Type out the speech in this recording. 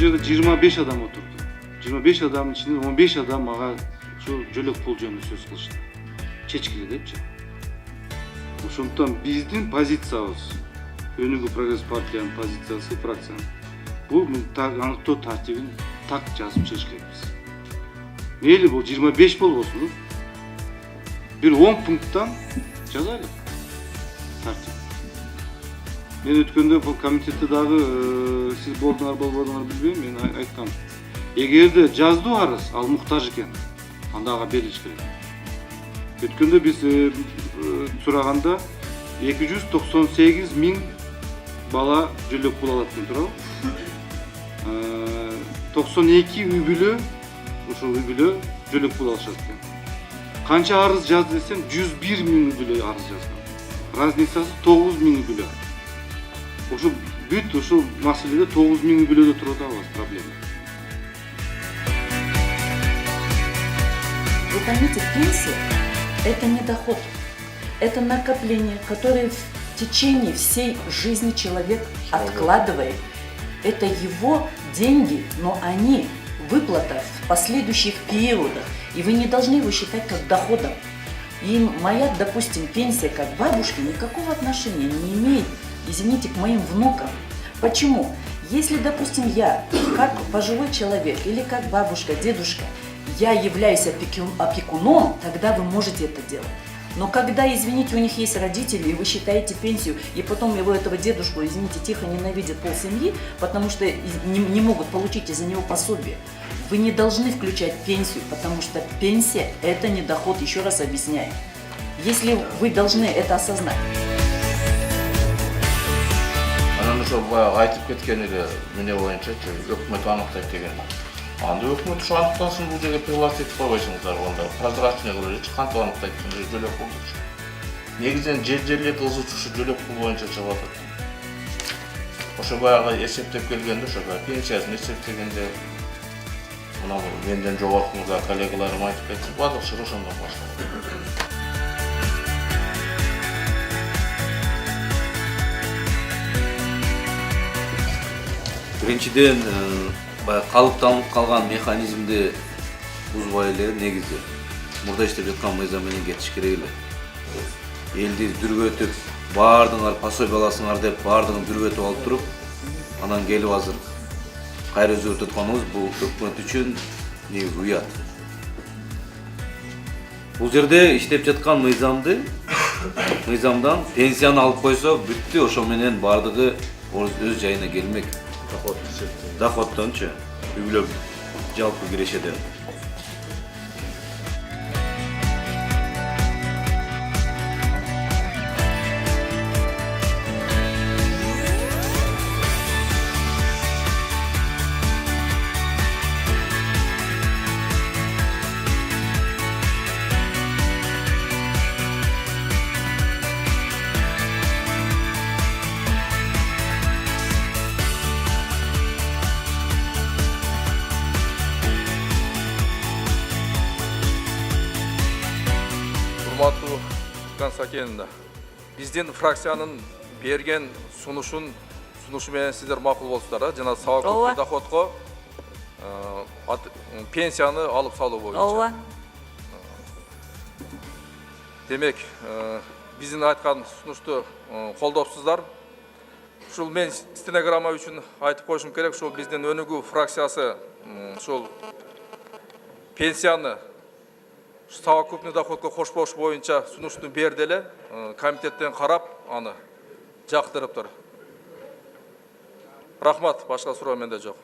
жерде 25 адам отурду. 25 адамдын ичинде 15 адам мага ушул жөлөк пул жөнүндө сөз кылышты. Чечкиле депчи. Ошондуктан биздин позициябыз, Өнүгүү прогресс партиянын позициясы, фракциянын бул аныктоо тартибин так жазып чыгыш керекпиз. Мейли бул 25 болбосун, бир 10 пункттан жазайлы тартип. Мен өткөндө бул комитетте дагы сиз болдуңар болбодуңар билбейм, мен айткам. Эгерде жаздуу арыз, ал муктаж экен, анда ага берилиш керек. Өткөндө биз сураганда 298 000 бала жөлөк пул алат экен, туурабы? 92 үй бүлө, ушул үй бүлө жөлөк пул алышат экен. Канча арыз жазды десем, 101 000 үй бүлө арыз жазган. Разницасы 9 000 үй бүлө. Ушул бүт ушул маселеде 9 000 үй бүлөдө туруп атабыз проблема. Вы поймите, пенсия – это не доход, это накопление, которое в течение всей жизни человек откладывает. Это его деньги, но они выплата в последующих периодах, и вы не должны его считать как доходом. И моя, допустим, пенсия как бабушки никакого отношения не имеет, извините, к моим внукам. Почему? Если, допустим, я, как пожилой человек, или как бабушка, дедушка, я являюсь опекуном, тогда вы можете это делать. Но когда, извините, у них есть родители, и вы считаете пенсию, и потом его этого дедушку, извините, тихо ненавидят полсемьи, потому что не могут получить из-за него пособие, вы не должны включать пенсию, потому что пенсия – это не доход, еще раз объясняю. Если вы должны это осознать. Айтып кеткен эле мене боюнча өкмөт аныктайт деген. Анда өкмөт ушу аныктасын, бул жерге пригласить этип койбойсуңуздар, анда прозрачный кылып кантип аныктайт экен жөлөк пулду. Негизинен жер-жерлерди ызычу ушу жөлөк пул боюнча чыгып атат. Ошо баягы эсептеп келгенде, ошо пенсиясын эсептегенде мына менден жогоркуңуздар коллегаларым айтып кетти, баардык иши ошондон башталат. Биринчиден, калыптанып калган механизмди бузбай эле негизи мурда иштеп жаткан мыйзам менен кетиш керек эле. Элди дүрбөтүп, баардыгыңар пособие аласыңар деп баардыгын дүрбөтүп алып туруп, анан келип азыр кайра өзгөртүп атканыбыз бул өкмөт үчүн негизи уят. Бул жерде иштеп жаткан мыйзамдан пенсияны алып койсо бүттү, ошо менен баардыгы өз жайына келмек. Доходтончу, үй бүлө жалпы кирешеден. Урматтуу Сакенова, биздин фракциянын берген сунушу менен сиздер макул болсуздар, жана сабак доходко пенсияны алып салуу боюнча. Демек, биздин айткан сунушту колдопсуздар. Ушул мен стенограмма үчүн айтып коюшум керек, ушул биздин Өнүгүү фракциясы ушул пенсияны совокупный доходко кошпош боюнча сунушту берди эле, комитеттен карап аны жактырыптыр. Рахмат, башка суроо менде жок.